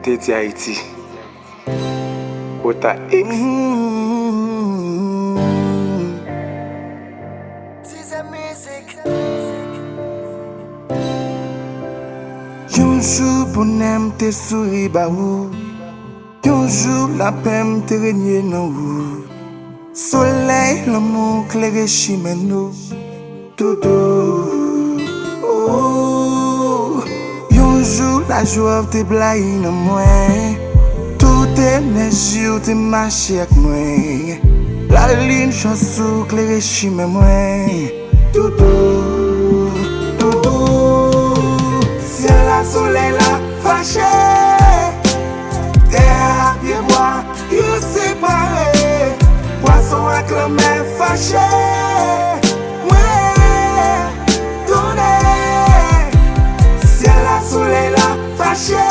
Tedyhaiti. Kote X. Yon jour bonheur te souri ba ou. Yon jour la paix te régner nan ou. Soleil l'amour clairé chimène nous. Tout. Yon jour la joie te blaye nan moi. Toute énergie ou te marché avec moi. La ligne chansou clairé chimène moi. Tout. Ciel la soleil la fâché. Terre pied bois, you séparé. Poisson avec la mer fâché. Ouais, tourné. Ciel la soleil la fâché.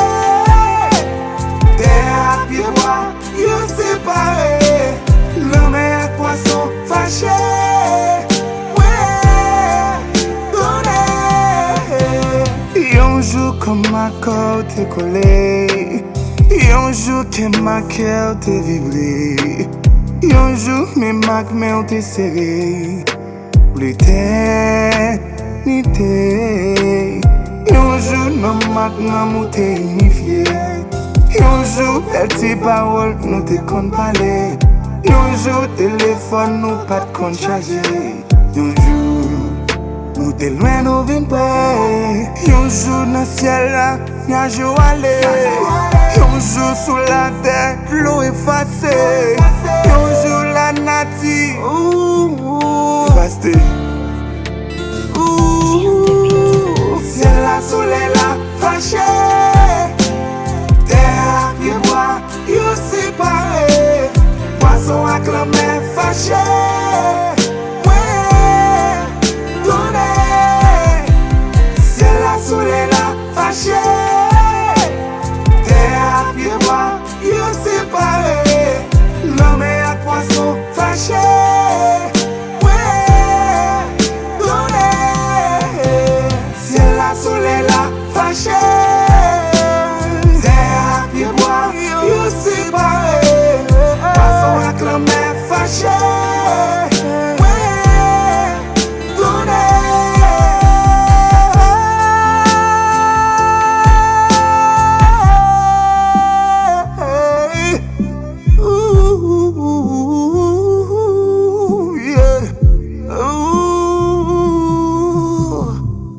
Terre pied bois, you séparé. La mer poisson fâché. Yon jour comme ma corde t'est collée. Yon jour que ma cœur t'est vibré. Yon jour mes mains ont été serrées. Pour l'éternité. Yon jour nos mains m'ont été unifiées. Yon jour belle tes paroles nous te compte parler. Yon jour téléphone nous pas de compte chargé. Yon jour nous te loin nous vin près. Yon jour dans ciel là, y'a jour aller. Yon jour sous la terre, l'eau effacée. Yon jour la nati, fasté. Ciel la soleil la fâché. Terre pied bois, you séparé. Poisson avec la mer fâché. Soleil la fâché. Terre à pied bois, you séparé. L'homme et à poisson fâché. Ouais, tourné. Ciel la soleil la fâché. Terre à pied bois, you séparé. Poisson avec la mer fâché.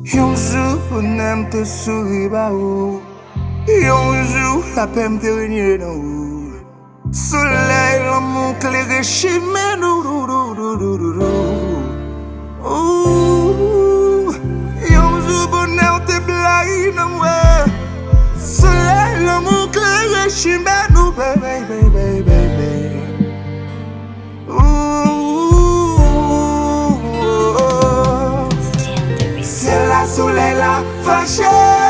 Yon jour bonheur te sourit ba ou. Yon jour la paix te régner dans ou. Soleil l'amour clairé chimé nous. Yon jour bonheur te blaye dans moi. Soleil l'amour clairé chimé nous baby. Ciel la soleil la fâché.